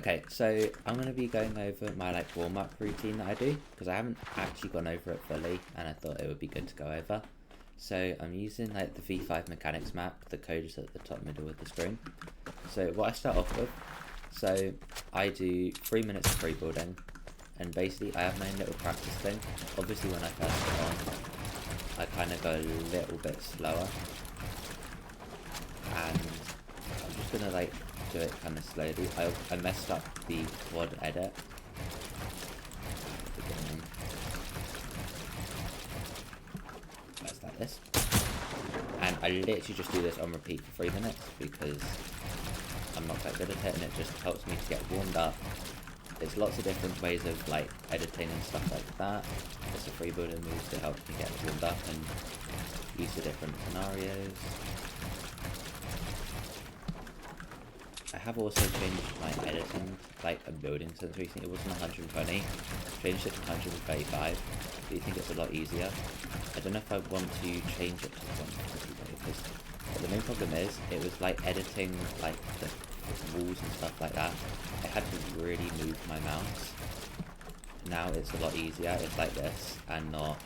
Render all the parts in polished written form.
Okay, so I'm going to be going over my like warm-up routine that I do, because I haven't actually gone over it fully, and I thought it would be good to go over. So I'm using like the V5 mechanics map, the code is at the top middle of the screen. So what I start off with, so I do 3 minutes of freeboarding, and basically I have my own little practice thing. Obviously when I first get on, I kind of go a little bit slower, and I'm just going to like do it kind of slowly. I messed up the quad edit. Let's like this. And I literally just do this on repeat for 3 minutes because I'm not that good at it, and it just helps me to get warmed up. There's lots of different ways of like editing and stuff like that. There's a freeboarding moves to help me get warmed up and use the different scenarios. I have also changed my editing, like and building since recently. It wasn't 120, changed it to 135. Do you think it's a lot easier? I don't know if I want to change it to 120 because the main problem is it was like editing like the walls and stuff like that. I had to really move my mouse. Now it's a lot easier. It's like this and not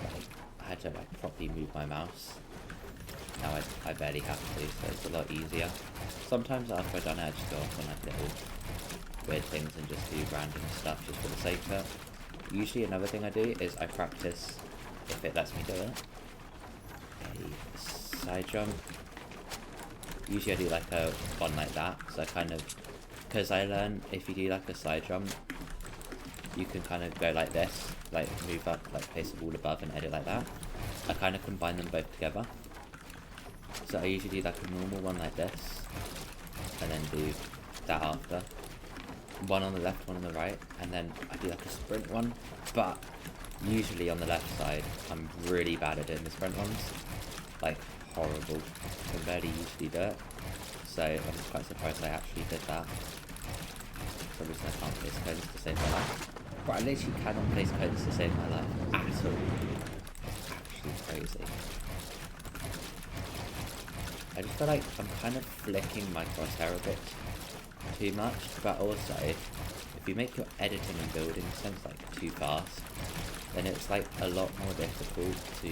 like I had to like properly move my mouse. Now I barely have to, so it's a lot easier. Sometimes after I've done it, I just go off on like little weird things and just do random stuff just for the sake of it. Usually another thing I do is I practice, if it lets me do it, a side jump. Usually I do like a one like that, so I kind of, because I learn if you do like a side jump, you can kind of go like this, like move up, like place the wall above and edit like that. I kind of combine them both together. So I usually do like a normal one like this, and then do that after. One on the left, one on the right, and then I do like a sprint one, but usually on the left side, I'm really bad at doing the sprint ones. Like, horrible. I can barely usually do it. So I'm just quite surprised I actually did that. For some reason I can't place cones to save my life. But I literally cannot place cones to save my life at all. It's actually crazy. I just feel like I'm kind of flicking my crosshair a bit too much, but also, if you make your editing and building sense like too fast, then it's like a lot more difficult to,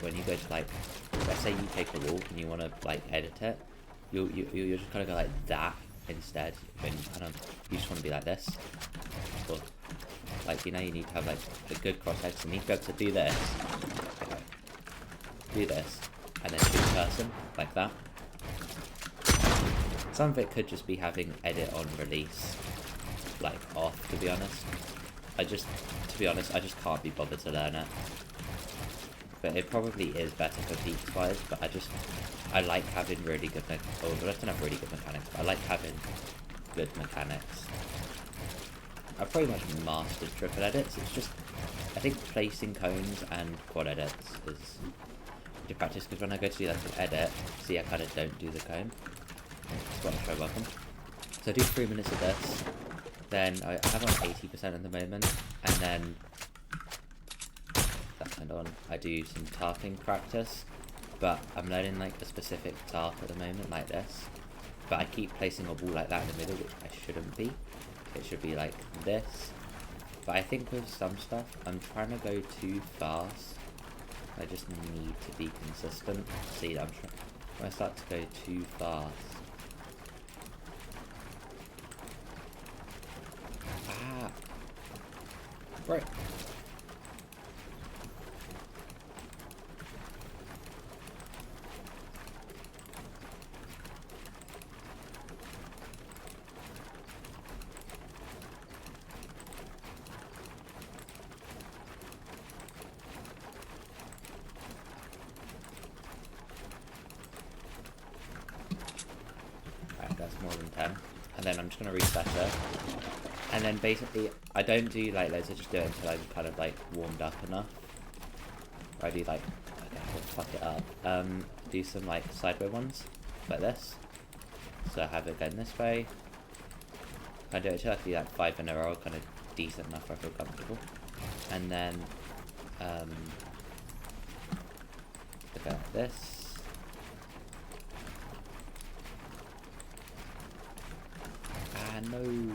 when you go to like, let's say you take a wall and you want to like edit it, you're just gonna go like that instead, when you just want to be like this, or like, you know, you need to have like a good crosshair, so you need to be able to do this, okay, do this, and then shoot person, like that. Some of it could just be having edit on release, like off, to be honest. I just can't be bothered to learn it. But it probably is better for peaks wise, but I like having really good I don't have really good mechanics, but I like having good mechanics. I've pretty much mastered triple edits. It's just, I think placing cones and quad edits is good practice, because when I go to do like an edit, see I kind of don't do the cone. Try welcome. So I do 3 minutes of this, then I have on 80% at the moment, and then that kind of on. I do some tarping practice, but I'm learning like a specific tarp at the moment, like this. But I keep placing a wall like that in the middle, which I shouldn't be. It should be like this. But I think with some stuff, I'm trying to go too fast. I just need to be consistent. See, when I start to go too fast. Right. Alright, that's more than 10. And then I'm just going to reset it. And then basically, I don't do like loads, I just do it until I'm kind of like warmed up enough. Or I do like, okay, we'll fuck it up. Do some like sideways ones, like this. So I have it going this way. I do it till I do like 5 in a row, kind of decent enough where I feel comfortable. And then, look at this. no.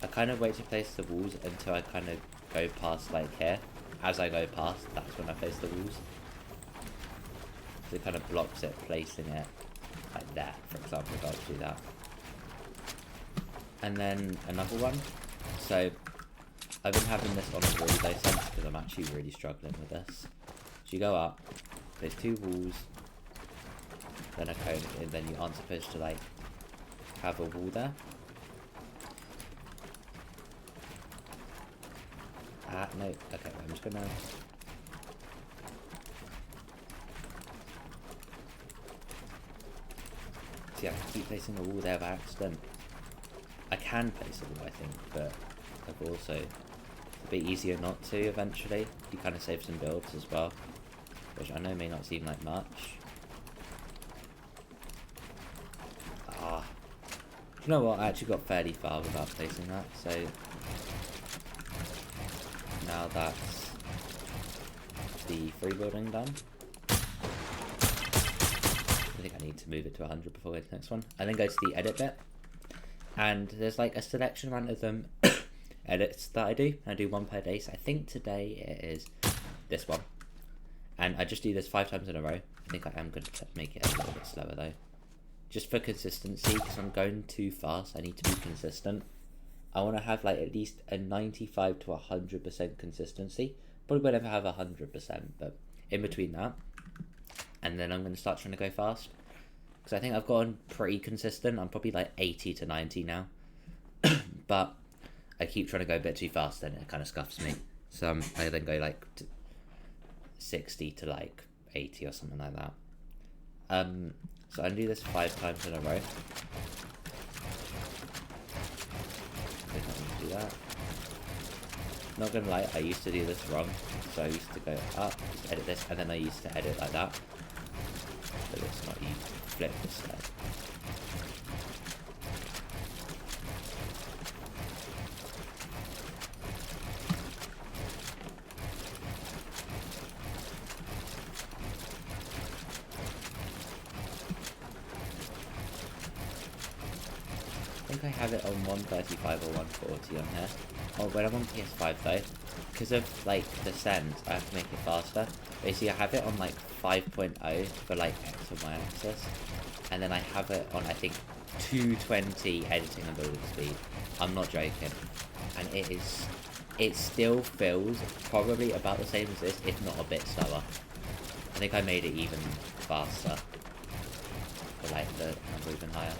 I kind of wait to place the walls until I kind of go past like here. As I go past, that's when I place the walls. So it kind of blocks it, placing it like that, for example, if I do that. And then another one. So I've been having this on a really low sense because I'm actually really struggling with this. So you go up, there's 2 walls, then a cone, and then you aren't supposed to like have a wall there. No, okay, I'm just gonna... See, I keep placing a wall there by accident. I can place a wall, I think, but I've also... It's a bit easier not to, eventually. You kind of save some builds as well, which I know may not seem like much. You know what, I actually got fairly far without placing that, so... Now that's the free building done. I think I need to move it to 100 before we go to the next one. And then go to the edit bit. And there's like a selection amount of them edits that I do. I do 1 per day. So I think today it is this one. And I just do this 5 times in a row. I think I am going to make it a little bit slower though. Just for consistency, because I'm going too fast. I need to be consistent. I want to have like at least a 95 to 100% consistency. Probably won't ever have 100%, but in between that. And then I'm going to start trying to go fast. Because I think I've gotten pretty consistent. I'm probably like 80 to 90 now. But I keep trying to go a bit too fast and it kind of scuffs me. So I then go like 60 to like 80 or something like that. So I do this 5 times in a row. I think I'm going to do that. Not gonna lie, I used to do this wrong. So I used to go up, just edit this, and then I used to edit like that. But it's not, you flip this side. I think I have it on 135 or 140 on here. Oh, when I'm on PS5 though, because of like the send, I have to make it faster. Basically, I have it on like 5.0 for like X and Y axis, and then I have it on I think 220 editing and building speed. I'm not joking, and it still feels probably about the same as this, if not a bit slower. I think I made it even faster, for like the number even higher.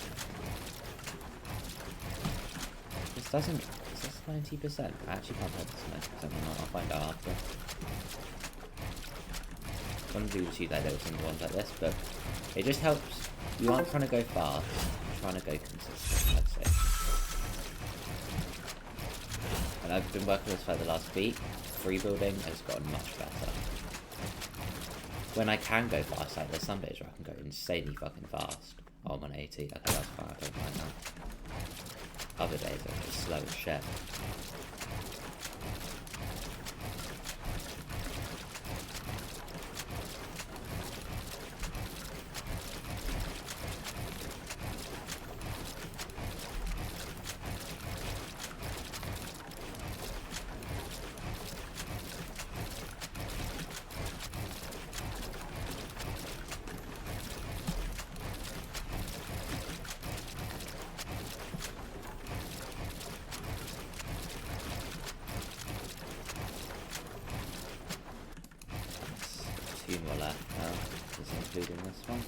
This doesn't... Is this 90%? I actually can't tell if it's 90% or not. I'll find out after. I'm going to do two little single ones like this, but it just helps. You aren't trying to go fast, you're trying to go consistent, I'd say. And I've been working with this for the last week. Free building has gotten much better. When I can go fast, like there's some bits where I can go insanely fucking fast. Oh, I'm on 80. Okay, that's fine. I don't mind that. Other days are just slow as shit. Two more left now, just including this one.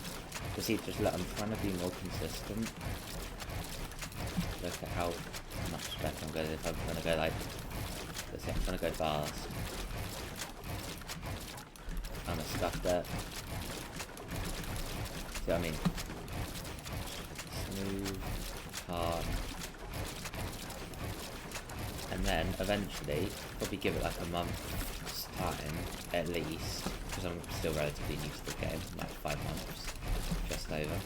Just see, I'm trying to be more consistent. Look at how much better I'm going if I'm going to go like this. I'm going to go fast. I'm going to stuff that. See what I mean? Smooth, hard. And then eventually, probably give it like a month's time at least, because I'm still relatively new to the game, like 5 months, just over.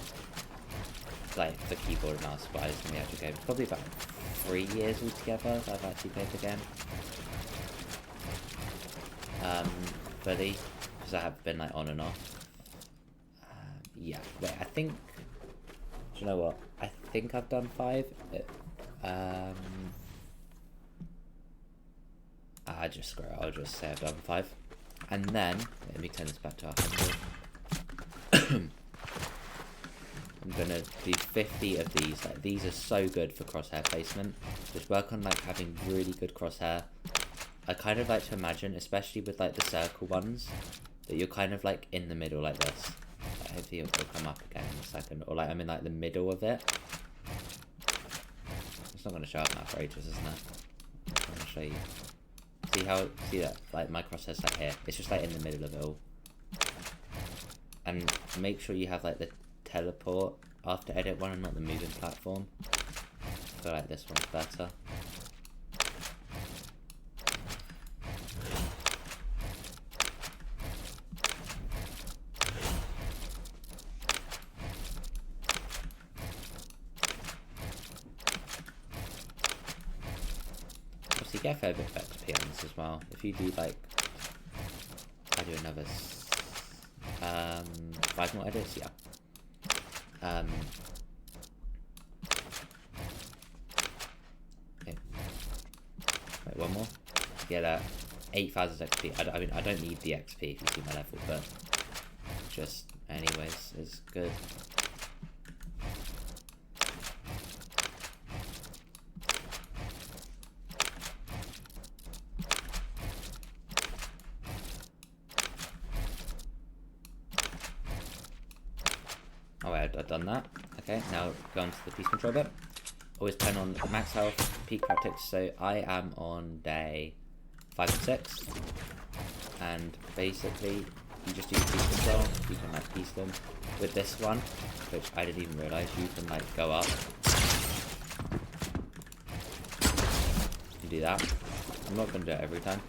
Like the keyboard and mouse wise in the actual game, probably about 3 years altogether that I've actually played the game. Fully, because I have been like on and off. Yeah, wait, I think, do you know what? I think I've done 5. Just screw it, I'll just say I've done 5. And then, let me turn this back to 100. I'm gonna do 50 of these. Like, these are so good for crosshair placement. Just work on like having really good crosshair. I kind of like to imagine, especially with like the circle ones, that you're kind of like in the middle like this. Like, hopefully it'll come up again in a second. Or like I'm in like the middle of it. It's not gonna show up now for ages, isn't it? I'm gonna show you. See that? Like my crosshair's like here. It's just like in the middle of it all. And make sure you have like the teleport after edit one and not the moving platform. I feel like this one's better. Obviously get a fair bit of XP on this as well. If you do like, I do another 5 more edits, yeah. Okay. Wait, one more. Get 8,000 XP. I mean, I don't need the XP if you see my level, but just anyways, it's good. Oh wait, I've done that. Okay, now go on to the piece control bit. Always turn on max health, peak tactics. So I am on day 5 and 6. And basically, you just do piece control. You can like piece them. With this one, which I didn't even realise, you can like go up. You do that. I'm not going to do it every time.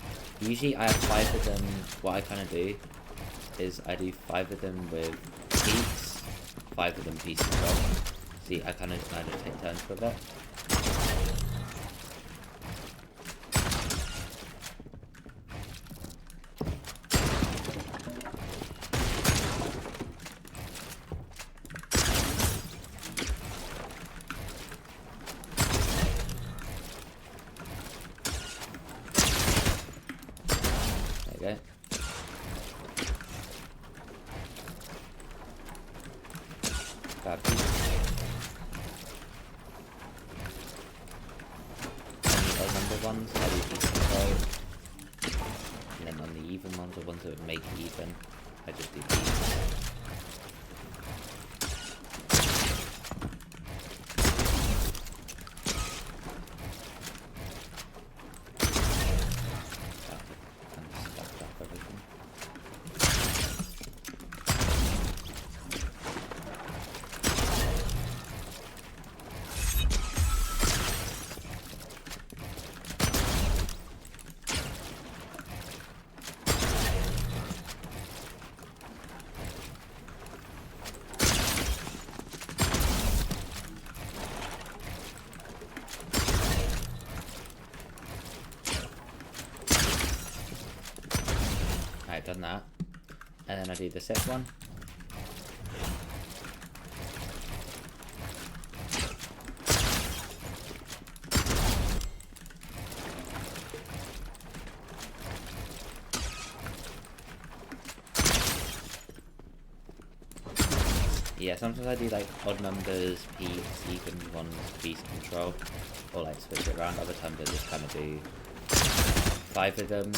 Usually I have 5 of them. What I kind of do is I do 5 of them with peaks. 5 of them piece control. See, I kind of take turns with it. There you go. And the odd number ones, I do piece control. And then on the even ones, or ones that would make it even, I just do these. I've done that, and then I do the 6th one. Yeah, sometimes I do like odd numbers, peaks, even ones, piece control, or like switch it around. Other times I just kind of do 5 of them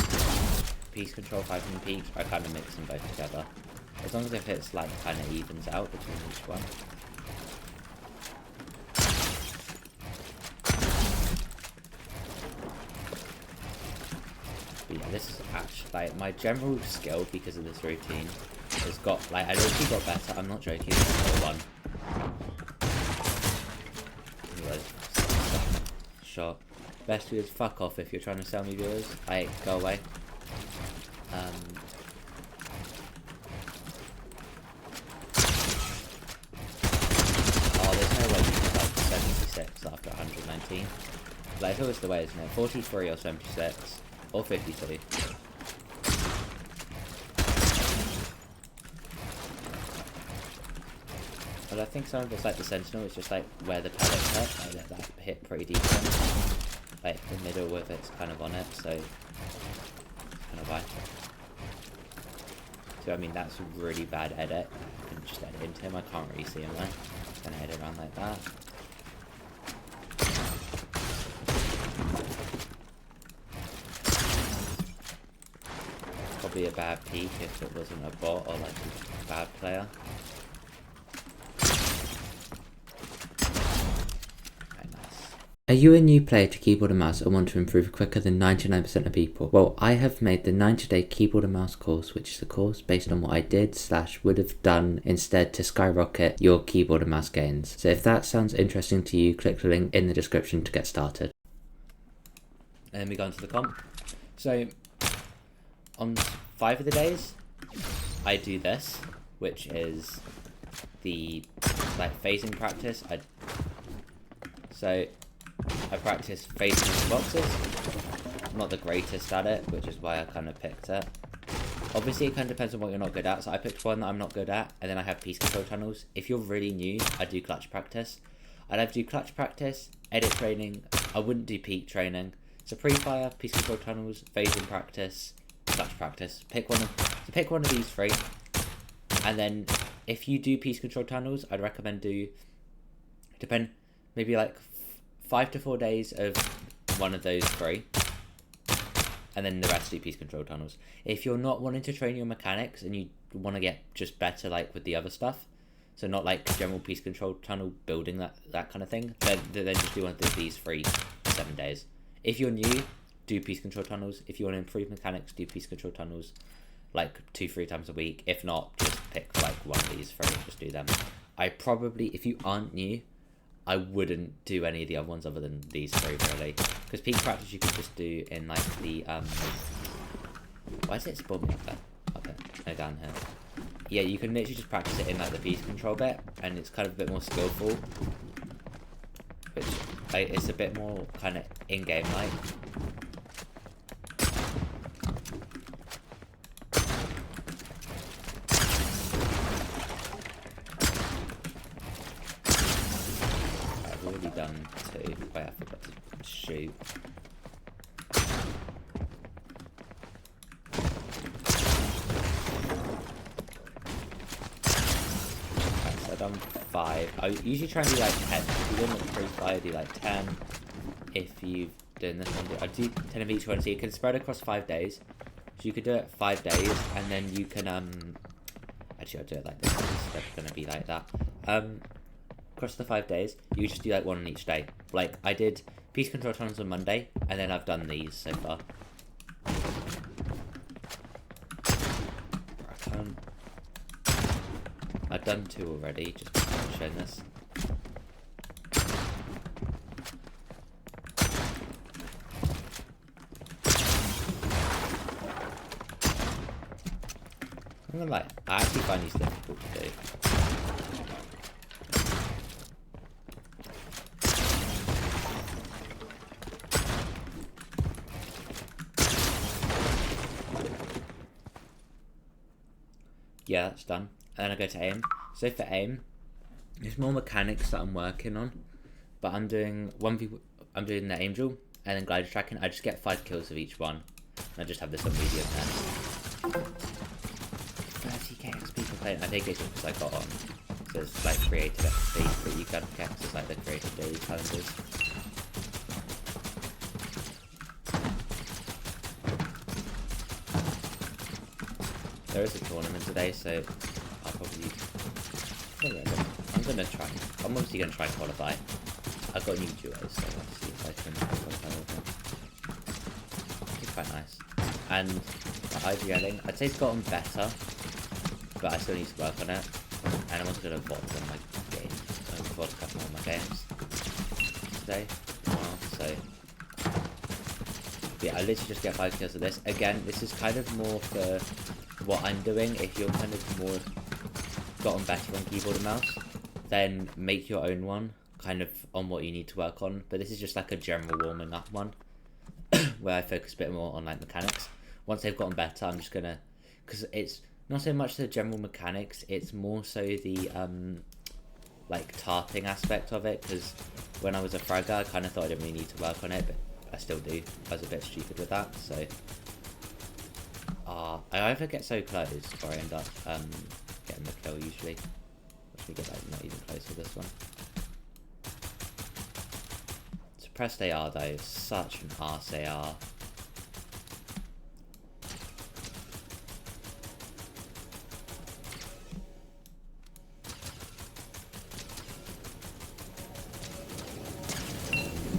piece control, 5 of them peaks. I kind of mix them both together, as long as if it's like kind of evens out between each one. But yeah, this is actually like my general skill because of this routine. Has got like I literally got better. I'm not joking. One. Anyways, shot. Best viewers, fuck off if you're trying to sell me viewers. Go away. Oh, there's no way you can like 76 after 119. Like if it was the way, isn't it? 43 or 76 or 52. I Because I think some of it's like the Sentinel, it's just like where the pellet hurt, like that hit pretty decent. Like the middle with it's kind of on it, so that's kind of why. So I mean that's a really bad edit. I can just edit into him, I can't really see him there. Just gonna edit around like that. Probably a bad peek if it wasn't a bot or like a bad player. Are you a new player to keyboard and mouse and want to improve quicker than 99% of people? Well, I have made the 90-day keyboard and mouse course, which is a course based on what I did / would have done instead to skyrocket your keyboard and mouse gains. So if that sounds interesting to you, click the link in the description to get started. And then we go into the comp. So on 5 of the days, I do this, which is the like phasing practice. I practice phasing the boxes. I'm not the greatest at it, which is why I kind of picked it. Obviously, it kind of depends on what you're not good at. So I picked one that I'm not good at, and then I have piece control tunnels. If you're really new, I do clutch practice. I'd have to do clutch practice, edit training. I wouldn't do peak training. So pre-fire, piece control tunnels, phasing practice, clutch practice. Pick one of these 3. And then if you do piece control tunnels, I'd recommend maybe like 5 to 4 days of one of those 3, and then the rest do piece control tunnels. If you're not wanting to train your mechanics and you want to get just better like with the other stuff, so not like general piece control tunnel building that kind of thing, then just do one of these 3 to 7 days. If you're new, do piece control tunnels. If you want to improve mechanics, do piece control tunnels like 2-3 times a week. If not, just pick like one of these 3 and just do them. if you aren't new, I wouldn't do any of the other ones other than these 3 really, because peak practice you can just do in like the why is it spawn me up there? Okay, no, down here. Yeah, you can literally just practice it in like the piece control bit, and it's kind of a bit more skillful, which like, it's a bit more kind of in-game like. Done 2. Wait, I forgot to shoot. Okay, so I've done 5. I usually try and do like 10. If you want to pre-fire, do like 10. If you've done this one, I do 10 of each one, so you can spread across 5 days. So you could do it 5 days, and then you can actually I'll do it like this. It's gonna be like that. Across the 5 days, you just do like 1 on each day. Like I did piece control tunnels on Monday, and then I've done these so far. I've done 2 already, just showing this. I'm gonna lie, I actually find these difficult to do. Yeah, that's done. And then I go to aim. So for aim, there's more mechanics that I'm working on, but I'm doing the angel and then glider tracking. I just get 5 kills of each one, and I just have this on medium then. 30k XP per play. I think it's just because I got on. So it's like creative XP that you can get. It's like the creative daily challenges. There is a tournament today, so I'll probably... I'm obviously going to try and qualify. I've got new duos, so let's see if I can qualify with them. It's quite nice. And the IGLing, I'd say it's gotten better, but I still need to work on it. And I'm also going to VOD on my games. I'm going to vodcast more of my games today. So... yeah, I literally just get 5 kills of this. Again, this is kind of more for what I'm doing. If you're kind of more gotten better on keyboard and mouse, then make your own one, kind of on what you need to work on. But this is just like a general warming up one, where I focus a bit more on like mechanics. Once they've gotten better, I'm just gonna, because it's not so much the general mechanics, it's more so the like tarting aspect of it, because when I was a fragger, I kind of thought I didn't really need to work on it, but I still do. I was a bit stupid with that, so I either get so close or I end up getting the kill usually. Which we get like not even close to this one. Suppressed AR though, such an arse AR.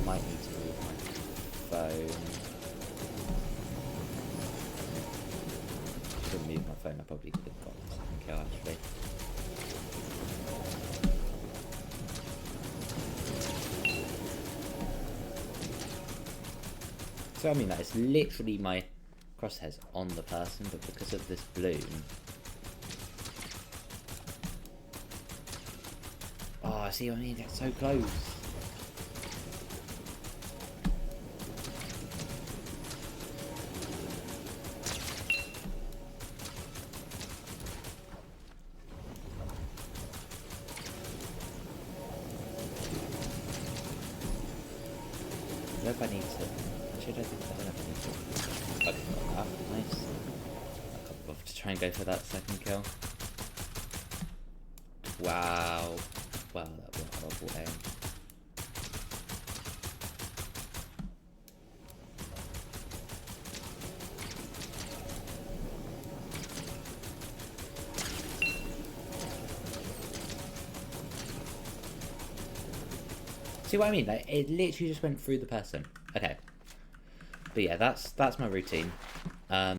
Might need to move my phone. If I didn't move my phone, I probably could have got the second kill actually. So I mean, like, it's literally my crosshairs on the person, but because of this bloom. Oh, see what I mean? That's so close. I don't know if I need to. Actually, I don't know if I need to. Okay, got that. Nice. I can't bother to try and go for that second kill. Wow. Wow, that was a horrible aim. See what I mean? Like, it literally just went through the person. Okay. But yeah, that's my routine.